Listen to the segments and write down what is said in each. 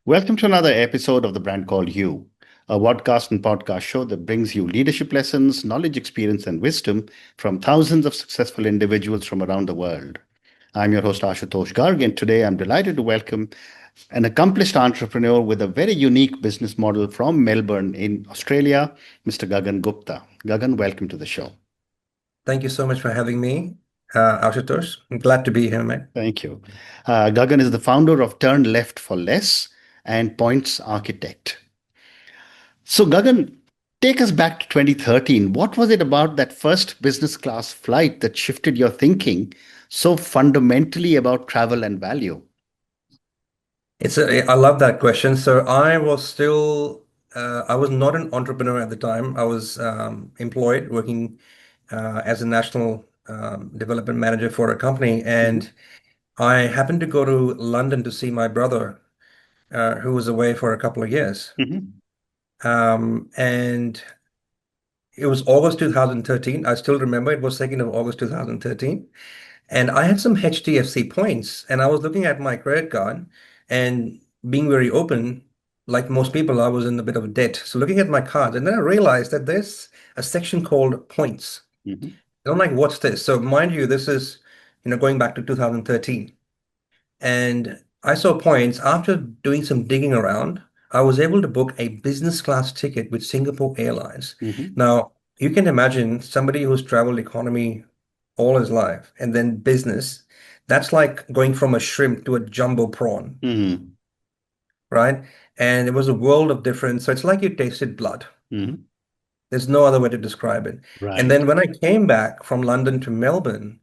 Welcome to another episode of The Brand Called You, a podcast and podcast show that brings you leadership lessons, knowledge, experience, and wisdom from thousands of successful individuals from around the world. I'm your host, Ashutosh Garg, and today I'm delighted to welcome an accomplished entrepreneur with a very unique business model from Melbourne in Australia, Mr. Gagan Gupta. Gagan, welcome to the show. Thank you so much for having me, Ashutosh. I'm glad to be here, man. Thank you. Gagan is the founder of Turn Left for Less and Points Architect. So, Gagan, take us back to 2013. What was it about that first business class flight that shifted your thinking so fundamentally about travel and value? I love that question. So I was not an entrepreneur at the time. I was employed working as a national development manager for a company, Mhm, and I happened to go to London to see my brother, who was away for a couple of years. mhm, And it was August 2013. I still remember it was 2nd of August 2013. And I had some HDFC points, and I was looking at my credit card and being very open, like most people, I was in a bit of debt. So looking at my card, and then I realized that there's a section called points. mhm, And I'm like, what's this? So mind you, this is, going back to 2013. And I saw points after doing some digging around. I was able to book a business class ticket with Singapore Airlines. mhm, Now, you can imagine somebody who's traveled economy all his life and then business. That's like going from a shrimp to a jumbo prawn, mhm, right? And it was a world of difference. So it's like you tasted blood. mhm. There's no other way to describe it. And Right. then when I came back from London to Melbourne,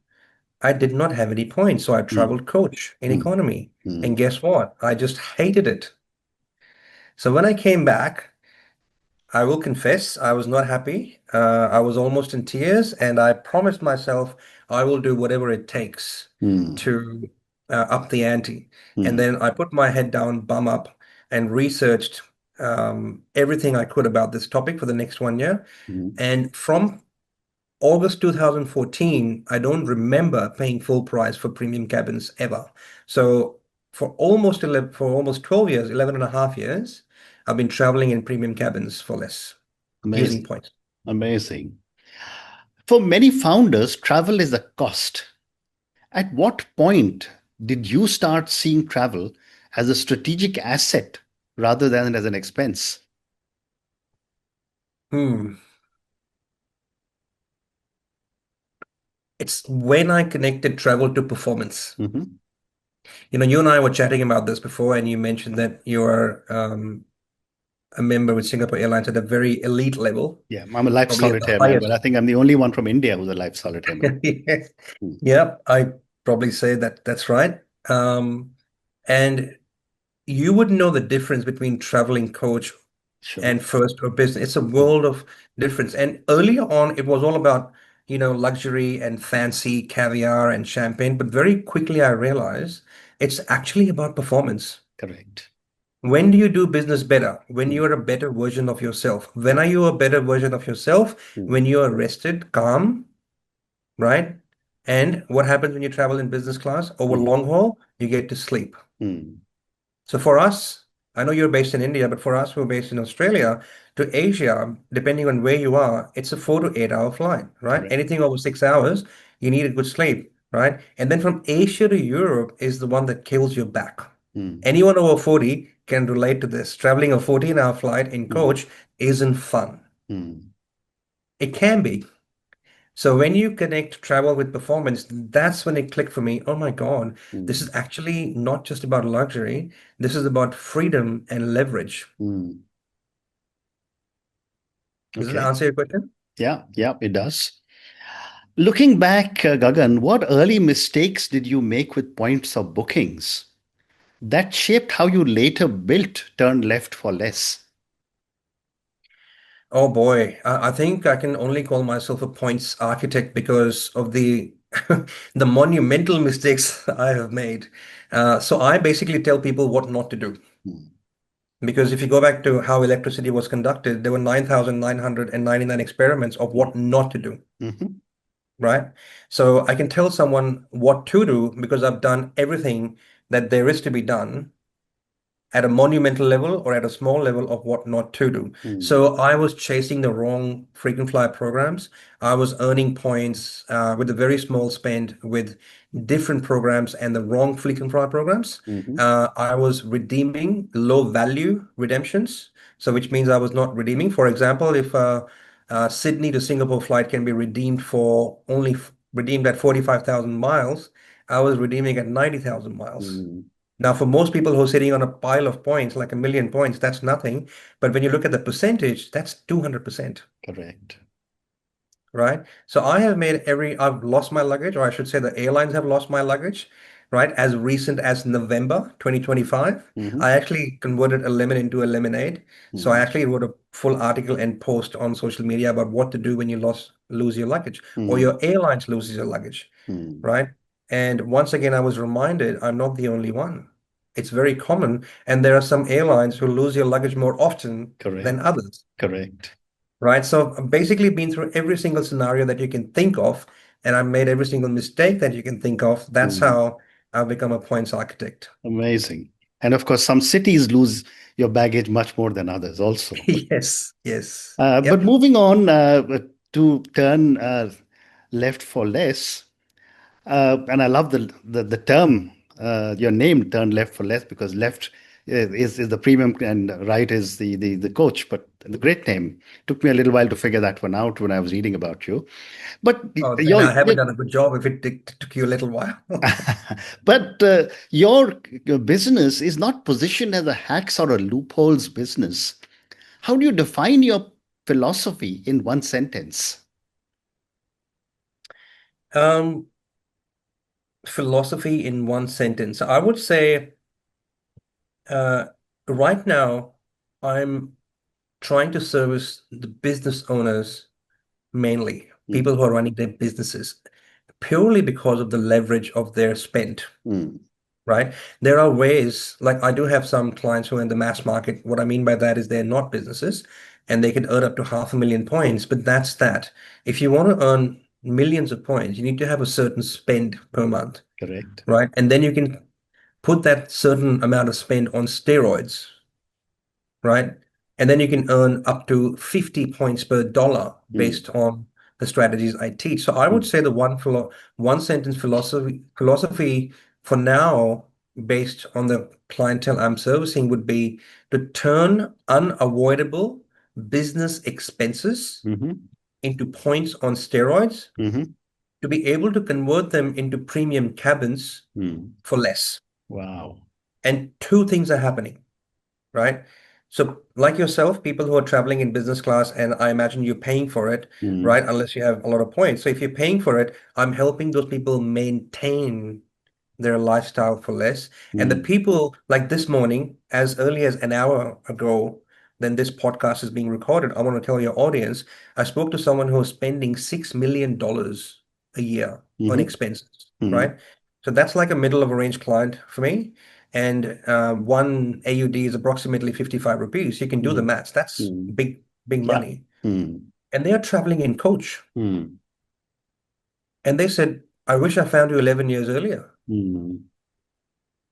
I did not have any points. So I Mm, traveled coach in mm, economy. And mm, guess what? I just hated it. So when I came back, I will confess, I was not happy. I was almost in tears, and I promised myself I will do whatever it takes mm, to up the ante. And mm, then I put my head down, bum up, and researched everything I could about this topic for the next 1 year. mm. And from August 2014, I don't remember paying full price for premium cabins ever. So for almost 12 years, 11 and a half years, I've been traveling in premium cabins for less using Amazing. points. Amazing. For many founders, travel is a cost. At what point did you start seeing travel as a strategic asset rather than as an expense? Hmm. It's when I connected travel to performance. Mhm. You and I were chatting about this before, and you mentioned that you are a member with Singapore Airlines at a very elite level, Yeah, I'm a life probably at the solitaire member. highest. I think I'm the only one from India who's a life solitaire member. Mm, Yeah, I probably say that that's right. And you would know the difference between traveling coach sure. and first or business. It's a Mm, world of difference. And earlier on, it was all about, luxury and fancy caviar and champagne. But very quickly, I realized it's actually about performance. correct. When do you do business better? When Mm, you are a better version of yourself. When are you a better version of yourself? mm, When you are rested, calm, right? And what happens when you travel in business class over mm, long haul? You get to sleep. mm, So for us, I know you're based in India, but for us who are based in Australia to Asia, depending on where you are, it's a 4 to 8 hour flight, right? correct. Anything over 6 hours, you need a good sleep, right? And then from Asia to Europe is the one that kills your back. Mm, Anyone over 40 can relate to this. Traveling a 14-hour flight in mm, coach isn't fun. mm, It can be. So when you connect travel with performance, that's when it clicked for me. Oh my God, this is mm, actually not just about luxury. This is about freedom and leverage. mm. Does that Okay. answer your question? Yeah, yeah, it does. Looking back, Gagan, what early mistakes did you make with points or bookings that shaped how you later built Turn Left for Less? Oh boy, I think I can only call myself a points architect because of the the monumental mistakes I have made. So I basically tell people what not to do. Mm, Because if you go back to how electricity was conducted, there were 9,999 experiments of mm, what not to do, mhm, right? So I can tell someone what to do because I've done everything that there is to be done at a monumental level or at a small level of what not to do. Mm, So I was chasing the wrong frequent flyer programs. I was earning points with a very small spend with different programs and the wrong frequent flyer programs. mhm, I was redeeming low value redemptions. So which means I was not redeeming. For example, if Sydney to Singapore flight can be redeemed for only redeemed at 45,000 miles, I was redeeming at 90,000 miles. mm, Now, for most people who are sitting on a pile of points, like a million points, that's nothing. But when you look at the percentage, that's 200%, correct. right? So I've lost my luggage, or I should say the airlines have lost my luggage, right? As recent as November 2025, Mhm, I actually converted a lemon into a lemonade. So I mm, actually wrote a full article and post on social media about what to do when you lose your luggage or mm, your airlines loses your luggage, mm. right? And once again, I was reminded I'm not the only one. It's very common, and there are some airlines who lose your luggage more often than Correct. others, Correct. right? So I've basically been through every single scenario that you can think of, and I've made every single mistake that you can think of. That's Mm, how I've become a points architect. amazing. And of course, some cities lose your baggage much more than others also. Yes, yes. But Yep. moving on to turn left for less, and I love the term, your name, turn left for less, because left is the premium and right is the coach. But the great name took me a little while to figure that one out when I was reading about you. But Oh, then I haven't done a good job if it took you a little while. but your business is not positioned as a hacks or a loopholes business. How do you define your philosophy in one sentence? Um, Philosophy in one sentence. I would say uh, right now, I'm trying to service the business owners mainly, people Mm, who are running their businesses, purely because of the leverage of their spend, mm, right? There are ways, like I do have some clients who are in the mass market. What I mean by that is they're not businesses and they can earn up to 500,000 points, but that's that. If you want to earn millions of points, you need to have a certain spend per month, correct. right? And then you can put that certain amount of spend on steroids, right? And then you can earn up to 50 points per dollar Mm, based on the strategies I teach. So I would mm, say the one sentence philosophy for now, based on the clientele I'm servicing, would be to turn unavoidable business expenses mhm, into points on steroids mhm, to be able to convert them into premium cabins mm. for less. Wow. And two things are happening, right? So, like yourself, people who are traveling in business class, and I imagine you're paying for it, Mm, right? Unless you have a lot of points. So, if you're paying for it, I'm helping those people maintain their lifestyle for less. And the mm, people, like this morning, as early as an hour ago, then this podcast is being recorded. I want to tell your audience, I spoke to someone who was spending $6 million a year on mhm, expenses, mm, right? So that's like a middle of a range client for me. And one AUD is approximately 55 rupees. You can do the mm, maths. That's mm. big, big Yeah. money. Mm, And they are traveling in coach. mm, And they said, I wish I found you 11 years earlier. mm.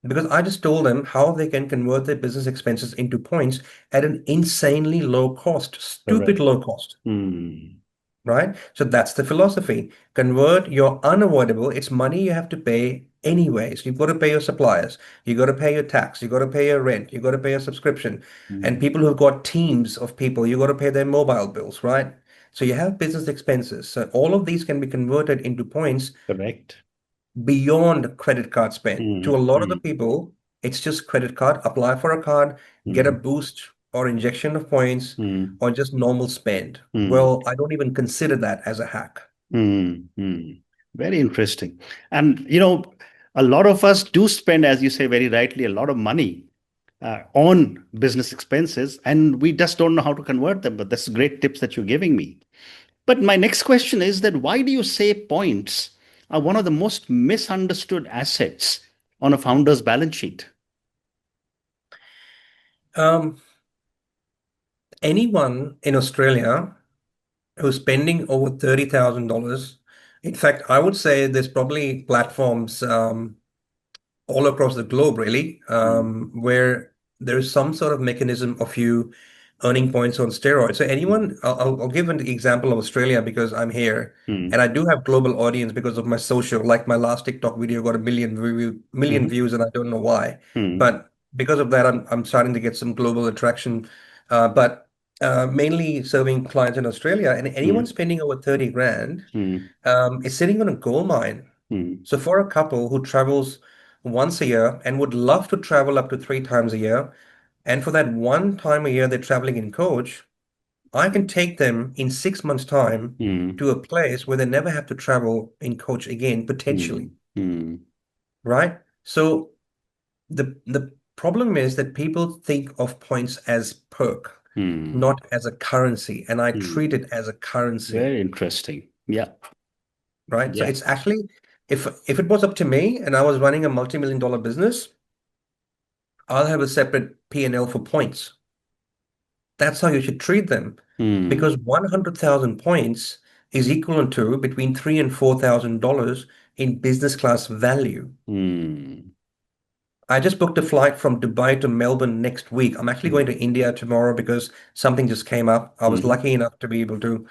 Because I just told them how they can convert their business expenses into points at an insanely low cost, stupid Correct. low cost, Mm, right? So that's the philosophy. Convert your unavoidable, it's money you have to pay anyways. You've got to pay your suppliers, you got to pay your tax, you got to pay your rent, you got to pay your subscription. And mm. people who've got teams of people, you got to pay their mobile bills, right? So you have business expenses. So all of these can be converted into points Correct. beyond credit card spend. To a Mm, lot of the mm, people, it's just credit card, apply for a card, get a mm, boost or injection of points, mm, or just normal spend. mm. Well, I don't even consider that as a hack. Mm, mm. Very interesting. And, a lot of us do spend, as you say very rightly, a lot of money on business expenses, and we just don't know how to convert them. But that's great tips that you're giving me. But my next question is that why do you say points are one of the most misunderstood assets on a founder's balance sheet? Um, Anyone in Australia who's spending over $30,000, in fact, I would say there's probably platforms all across the globe, really, Mm, where there is some sort of mechanism of you earning points on steroids. So mm, anyone, I'll give an example of Australia because I'm here, mm, and I do have global audience because of my social. Like my last TikTok video got a million mm, views, and I don't know why. mm, But because of that, I'm starting to get some global attraction. But mainly serving clients in Australia, and anyone mm, spending over 30 grand mm, is sitting on a gold mine. mm, So for a couple who travels once a year and would love to travel up to 3 times a year, and for that one time a year they're traveling in coach, I can take them in 6 months' time mm, to a place where they never have to travel in coach again, potentially, mm, mm, right? So the problem is that people think of points as perk, mm, not as a currency, and I treat mm. it as a currency, Very interesting. Yeah. right? So Yeah. it's actually if it was up to me and I was running a multi-million dollar business, I'll have a separate P&L for points. That's how you should treat them. Mm, Because 100,000 points is equivalent to between three and $4,000 in business class value. mm, I just booked a flight from Dubai to Melbourne next week. I'm actually going mm, to India tomorrow because something just came up. I was mm, lucky enough to be able to,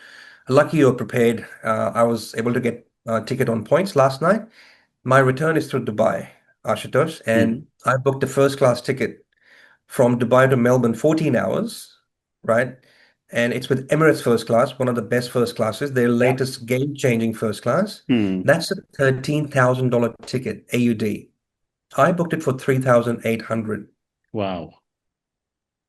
lucky or prepared. I was able to get a ticket on points last night. My return is through Dubai, Ashutosh, and mm. I booked a first class ticket from Dubai to Melbourne, 14 hours, right? And it's with Emirates first class, one of the best first classes, their Yeah. latest game-changing first class. Mm. That's a $13,000 ticket, AUD. I booked it for 3,800. Wow.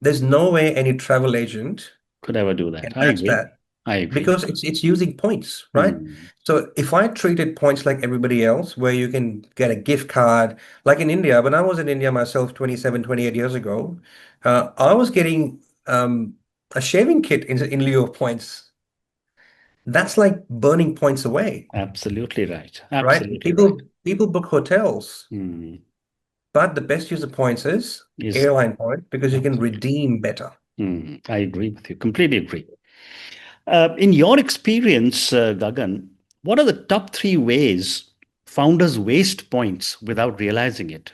There's no way any travel agent Could ever do can that. I match agree. that I agree. because it's using points, right? Mm, So if I treated points like everybody else, where you can get a gift card, like in India, when I was in India myself 27, 28 years ago, I was getting a shaving kit in lieu of points. That's like burning points away, absolutely right. right? Absolutely right. People book hotels, Mm. but the best use of points is Is airline points because you can absolutely. redeem better. I agree with you. Completely agree. In your experience, Gagan, what are the top three ways founders waste points without realizing it?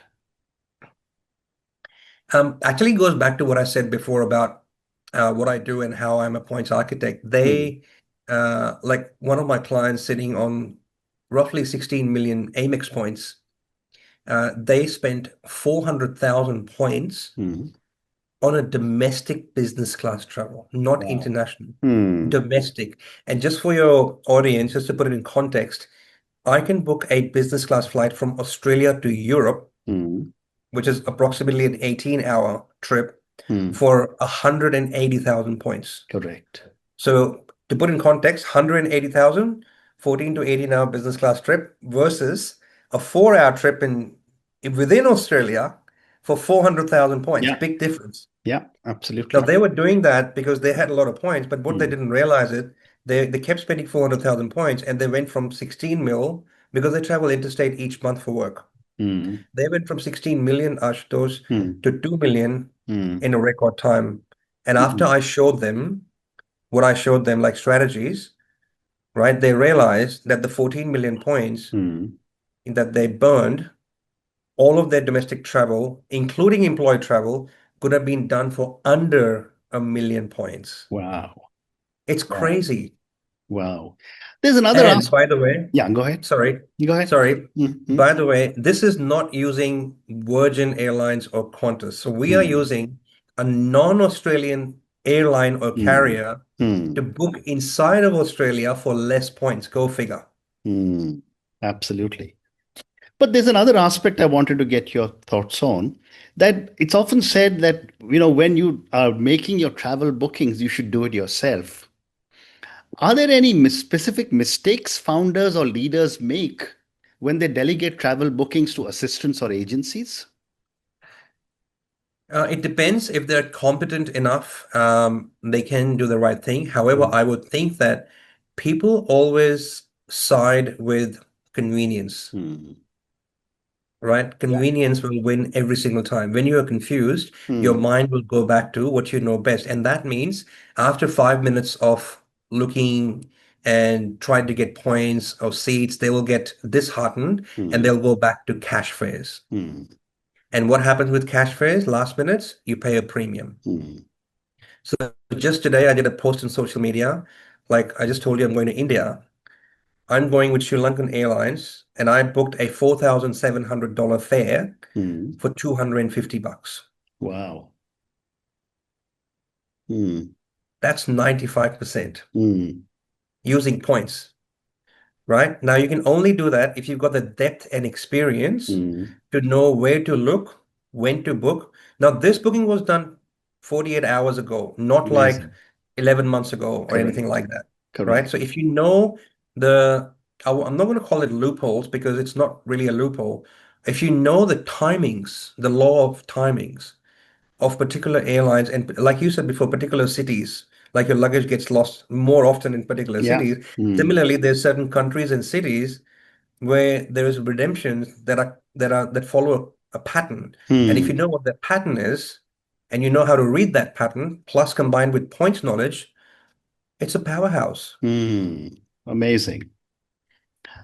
Actually goes back to what I said before about what I do and how I'm a points architect. Mm, Like one of my clients sitting on roughly 16 million Amex points, they spent 400,000 points mm. on a domestic business class travel, not Wow. international, Mm, domestic. And just for your audience, just to put it in context, I can book a business class flight from Australia to Europe, mm, which is approximately an 18-hour trip mm. for 180,000 points. Correct. So to put in context, 180,000, 14 to 18-hour business class trip versus a 4-hour trip in within Australia for 400,000 points. Yeah. Big difference. Yeah. Now Absolutely. they were doing that because they had a lot of points, but what they Mm, didn't realize it, they kept spending 400,000 points and they went from 16 mil because they travel interstate each month for work. mm, They went from 16 million Ashutosh mm, to 2 million mm, in a record time. And after mm, I showed them what I showed them, like strategies, right, they realized that the 14 million points mm. that they burned, all of their domestic travel, including employee travel, could have been done for under 1 million points. Wow. It's Wow. crazy. Wow. There's another And aspect. by the way, Yeah, go ahead. sorry, You go ahead. sorry. Mm-hmm. By the way, this is not using Virgin Airlines or Qantas. So we are Mm, using a non-Australian airline or mm, carrier to mm, book inside of Australia for less points. Go figure. mm. Absolutely. But there's another aspect I wanted to get your thoughts on, that it's often said that, when you are making your travel bookings, you should do it yourself. Are there any specific mistakes founders or leaders make when they delegate travel bookings to assistants or agencies? It depends if they're competent enough, they can do the right thing. However, Mm, I would think that people always side with convenience. mm, Right? yeah. Convenience will win every single time. When you are confused, your Mm, mind will go back to what you know best. And that means after 5 minutes of looking and trying to get points or seats, they will get disheartened and mm, they'll go back to cash fares. mm. And what happens with cash fares, last minutes, you pay a premium. mm, So just today, I did a post on social media. Like I just told you, I'm going to India. I'm going with Sri Lankan Airlines, and I booked a $4,700 fare mm. for $250. Wow. Mm, That's 95% mm, using points, right? Now you can only do that if you've got the depth and experience mm. to know where to look, when to book. Now, this booking was done 48 hours ago, not like Amazing. 11 months ago or anything Correct. like that, right? Correct. So if you know the, I'm not going to call it loopholes because it's not really a loophole. If you know the timings, the law of timings of particular airlines, and like you said before, particular cities, like your luggage gets lost more often in particular Yeah. cities. Mm, Similarly, there's certain countries and cities where there is redemptions that follow a pattern. And if you mm, know what that pattern is, and you know how to read that pattern, plus combined with points knowledge, it's a powerhouse. mm. Amazing.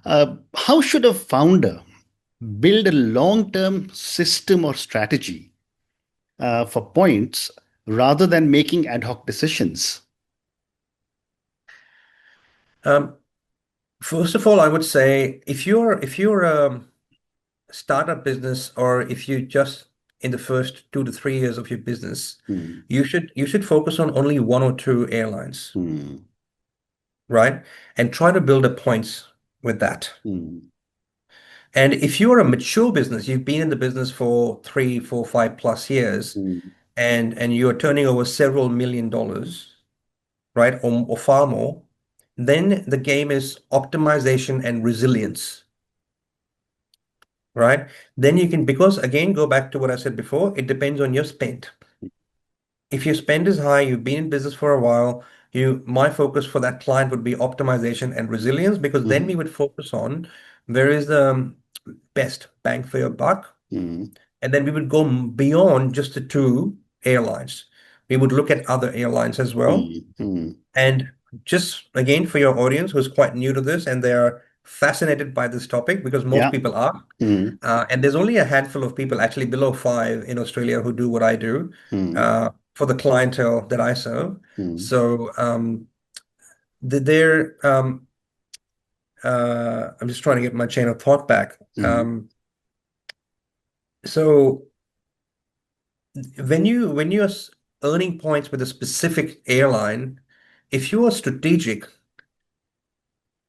How should a founder build a long-term system or strategy for points rather than making ad hoc decisions? Um, First of all, I would say if you're a startup business or if you just in the first 2 to 3 years of your business, Mm, you should focus on only one or two airlines, mm, right? And try to build up points with that. mm, And if you're a mature business, you've been in the business for 3, 4, 5 plus years, mm, and you're turning over several $1 million, right? Or far more, then the game is optimization and resilience, right? Then you can, because again, go back to what I said before, it depends on your spend. If your spend is high, you've been in business for a while, my focus for that client would be optimization and resilience, because then we mm, would focus on where is the best bang for your buck. mm, And then we would go beyond just the two airlines. We would look at other airlines as well. mm, mm. And just again, for your audience who's quite new to this and they are fascinated by this topic, because most Yeah. people are, Mm, and there's only a handful of people, actually below five in Australia, who do what I do mm, for the clientele that I serve. mm, So they're, I'm just trying to get my chain of thought back. mm, So when you're earning points with a specific airline, if you are strategic,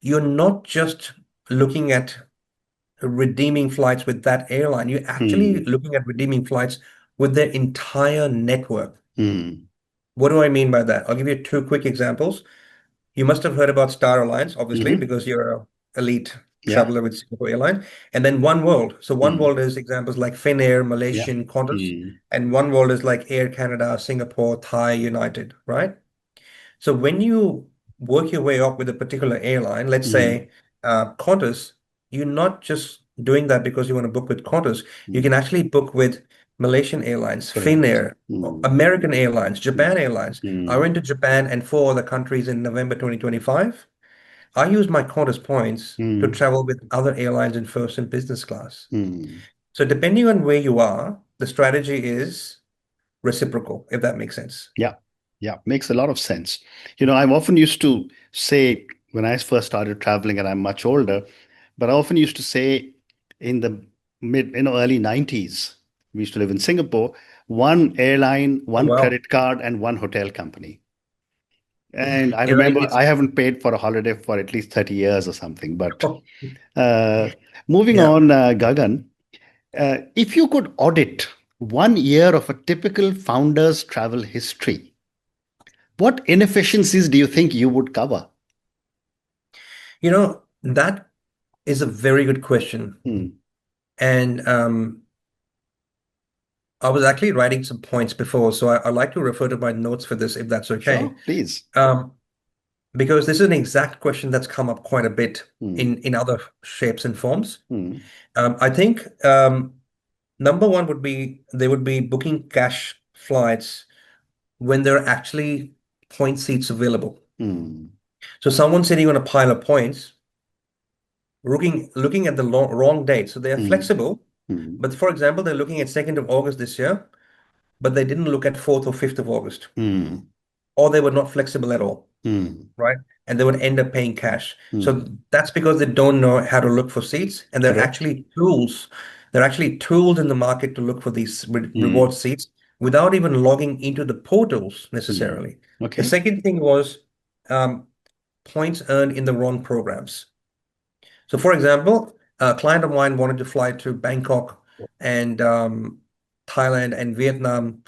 you're not just looking at redeeming flights with that airline. You're actually mm, looking at redeeming flights with their entire network. mm. What do I mean by that? I'll give you two quick examples. You must have heard about Star Alliance, obviously, Mhm. because you're an elite Yeah. traveler with Singapore Airlines. And then One World. So One Mm, World is examples like Finnair, yeah. Malaysian, Qantas. Mm, And One World is like Air Canada, Singapore, Thai, United, right? So when you work your way up with a particular airline, let's mm, say Qantas, you're not just doing that because you want to book with Qantas. You mm. can actually book with Malaysian Airlines, Correct. Finnair, Mm, American Airlines, Japan mm, Airlines. I mm, went to Japan and four other countries in November 2025. I used my Qantas points to mm, travel with other airlines in first and business class. mm. So depending on where you are, the strategy is reciprocal, if that makes sense. Yeah. Yeah. Makes a lot of sense. I'm often used to say when I first started traveling, and I'm much older, but I often used to say in the early 90s, we used to live in Singapore, one airline, Oh, one wow. credit card, and one hotel company. And I You know, remember it's I haven't paid for a holiday for at least 30 years or something. But uh, moving yeah. on, Gagan, if you could audit 1 year of a typical founder's travel history, what inefficiencies do you think you would cover? That is a very good question. Hmm. And I was actually writing some points before, so I'd like to refer to my notes for this if that's okay. Sure, please. Um, because this is an exact question that's come up quite a bit Hmm. in other shapes and forms. Hmm. I think number one would be they would be booking cash flights when there are actually point seats available. Hmm. So someone sitting on a pile of points, looking at the wrong date. So they are Hmm. flexible. Mm. But for example, they're looking at 2nd of August this year, but they didn't look at 4th or 5th of August, Mm. or they were not flexible at all, Mm. right? And they would end up paying cash. So Mm. that's because they don't know how to look for seats, and there are Correct. actually tools. There are actually tools in the market to look for these reward Mm. seats without even logging into the portals Mm. necessarily. The Okay. second thing was um, points earned in the wrong programs. So, for example, a client of mine wanted to fly to Bangkok and Thailand and Vietnam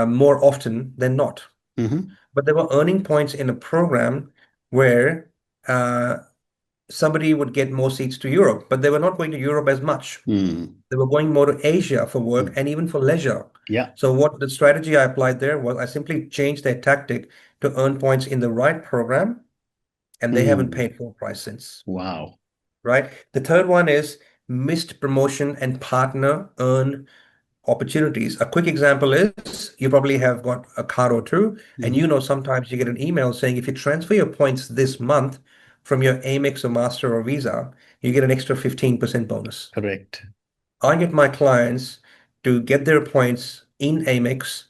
more often than not. Mm-hmm. But they were earning points in a program where uh, somebody would get more seats to Europe, but they were not going to Europe as much. Mm. They were going more to Asia for work Mm. and even for leisure. Yeah. So what the strategy I applied there was I simply changed their tactic to earn points in the right program, and they haven't Mm. paid full price since. Wow. Right? The third one is missed promotion and partner earn opportunities. A quick example is you probably have got a car or two, and Mm-hmm. sometimes you get an email saying if you transfer your points this month from your Amex or Master or Visa, you get an extra 15% bonus. Correct. I get my clients to get their points in Amex,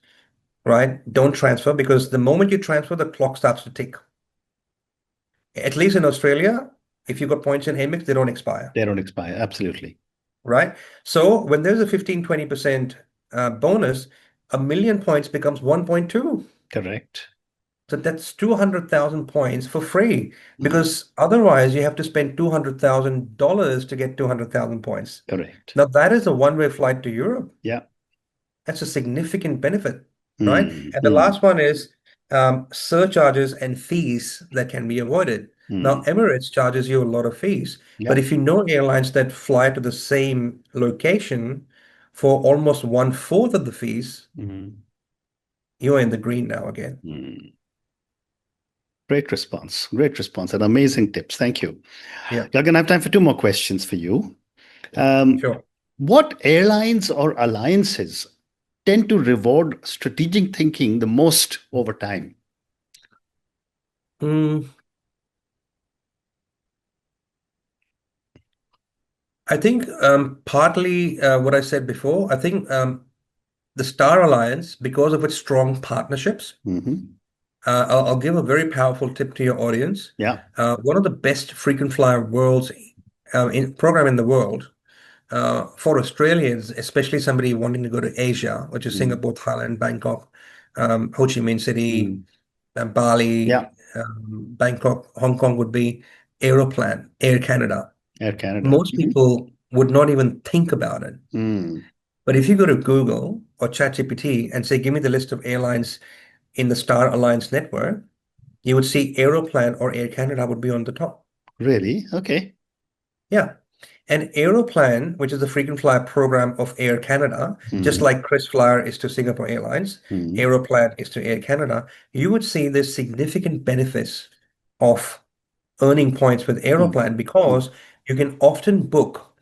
right? Don't transfer because the moment you transfer, the clock starts to tick. At least in Australia, if you got points in Amex, they don't expire. They don't expire. Absolutely. Right? So when there's a 15-20% bonus, a million points becomes 1.2. Correct. So that's 200,000 points for free Mm. because otherwise you have to spend $200,000 to get 200,000 points. Correct. Now that is a one-way flight to Europe. Yeah. That's a significant benefit, right? Mm. And the Mm. last one is surcharges and fees that can be avoided. Now, Mm. Emirates charges you a lot of fees, but Yeah. if you know airlines that fly to the same location for almost one-fourth of the fees, Mm. you're in the green now again. Mm. Great response. Great response and amazing tips. Thank you. Yeah, Gagan, I have time for two more questions for you. Um, sure. what airlines or alliances tend to reward strategic thinking the most over time? Mm, I think partly what I said before, I think the Star Alliance, because of its strong partnerships, Hmm. I'll give a very powerful tip to your audience. Yeah. One of the best frequent flyer worlds program in the world for Australians, especially somebody wanting to go to Asia, which is Mm. Singapore, Thailand, Bangkok, Ho Chi Minh City, Mm. Bali, Yeah. Bangkok, Hong Kong would be Aeroplan, Air Canada. Air Canada. Most people would not even think about it. Mm. But if you go to Google or ChatGPT and say, give me the list of airlines in the Star Alliance network, you would see Aeroplan or Air Canada would be on the top. Really? Okay. Yeah. And Aeroplan, which is the frequent flyer program of Air Canada, just Mm. like KrisFlyer is to Singapore Airlines, Mm. Aeroplan is to Air Canada, you would see the significant benefits of earning points with Mm. Aeroplan Mm. because you can often book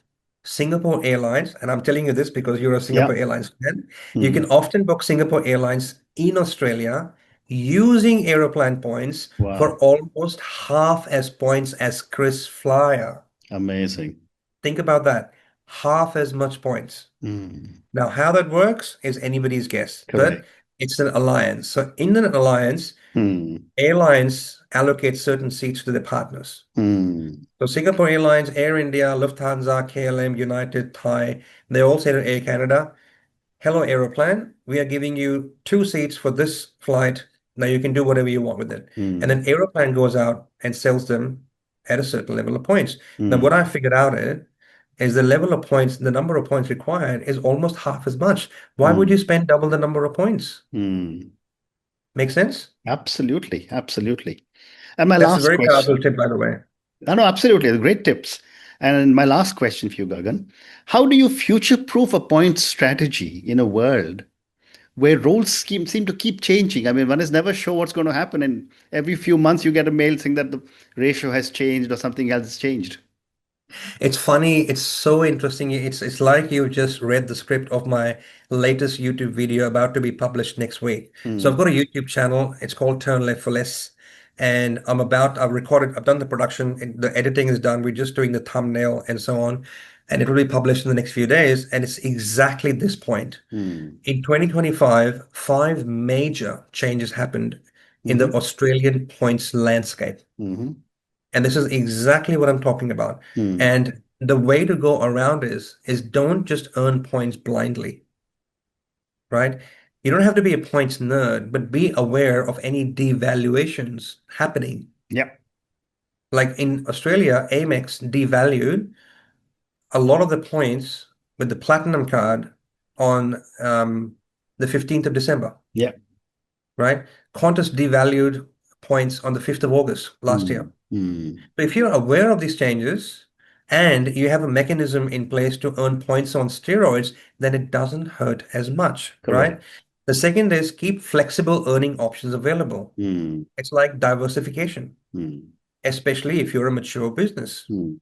Singapore Airlines, and I'm telling you this because you're a Yeah. Singapore Airlines fan. You can Mm. often book Singapore Airlines in Australia using Aeroplan points for Wow. almost half as points as KrisFlyer. Amazing. Think about that. Half as much points. Mm. Now, how that works is anybody's guess, but Correct. it's an alliance. So in an alliance, Mm. airlines allocate certain seats to their partners. Mm. So Singapore Airlines, Air India, Lufthansa, KLM, United, Thai, they all say to Air Canada, hello, Aeroplan, we are giving you two seats for this flight. Now you can do whatever you want with it. And Mm. then Aeroplan goes out and sells them at a certain level of points. Now, what I Mm. figured out is the level of points, the number of points required is almost half as much. Why would you Mm. spend double the number of points? Mm. Make sense? Absolutely. Absolutely. And my That's a last very powerful question. tip, by the way. No, no, absolutely. Great tips. And my last question for you, Gagan. How do you future-proof a point strategy in a world where roles seem to keep changing? I mean, one is never sure what's going to happen, and every few months you get a mail saying that the ratio has changed or something else has changed. It's funny. It's so interesting. It's like you just read the script of my latest YouTube video about to be published next week. So I've Hmm. got a YouTube channel. It's called Turn Left for Less. and I've done the production, and the editing is done. We're just doing the thumbnail and so on, and it will be published in the next few days. And it's exactly this point. Mm. In 2025, five major changes happened in the Mm-hmm. Australian points landscape. Mm-hmm. And this is exactly what I'm talking about. Mm. And the way to go around is don't just earn points blindly, right? You don't have to be a points nerd, but be aware of any devaluations happening. Yep. Like in Australia, Amex devalued a lot of the points with the platinum card on the 15th of December, Yep. right? Qantas devalued points on the 5th of August last year. Mm. Mm. So if you're aware of these changes and you have a mechanism in place to earn points on steroids, then it doesn't hurt as much, Correct. right? The second is keep flexible earning options available. Mm. It's like diversification, Mm. especially if you're a mature business. Mm.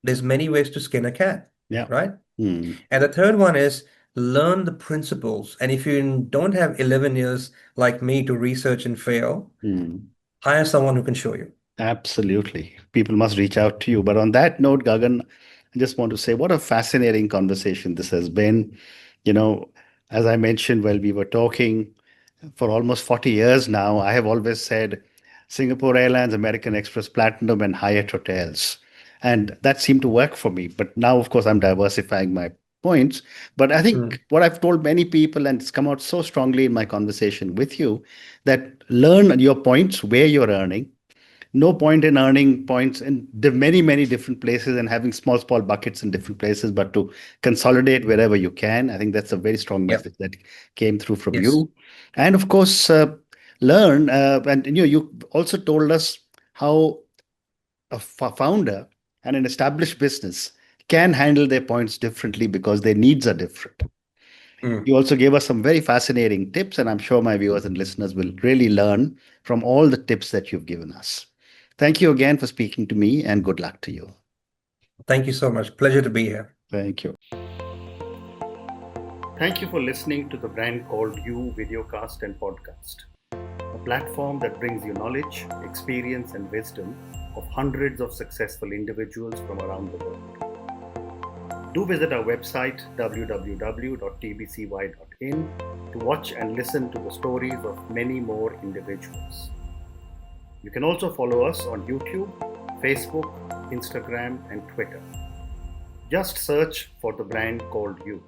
There's many ways to skin a cat, Yeah. right? Mm. And the third one is learn the principles. And if you don't have 11 years like me to research and fail, Mm. hire someone who can show you. Absolutely. People must reach out to you. But on that note, Gagan, I just want to say what a fascinating conversation this has been. You know, as I mentioned while we were talking, for almost 40 years now, I have always said Singapore Airlines, American Express Platinum, and Hyatt Hotels. And that seemed to work for me. But now, of course, I'm diversifying my points. But I Mm. think what I've told many people, and it's come out so strongly in my conversation with you, that learn your points where you're earning. No point in earning points in many, many different places and having small, small buckets in different places, but to consolidate wherever you can. I think that's a very strong Yep. message that came through from Yes. you. And of course, learn. And you also told us how a founder and an established business can handle their points differently because their needs are different. Mm. You also gave us some very fascinating tips, and I'm sure my viewers and listeners will really learn from all the tips that you've given us. Thank you again for speaking to me, and good luck to you. Thank you so much. Pleasure to be here. Thank you. Thank you for listening to the Brand Called You videocast and podcast, a platform that brings you knowledge, experience, and wisdom of hundreds of successful individuals from around the world. Do visit our website www.tbcy.in to watch and listen to the stories of many more individuals. You can also follow us on YouTube, Facebook, Instagram, and Twitter. Just search for the Brand Called You.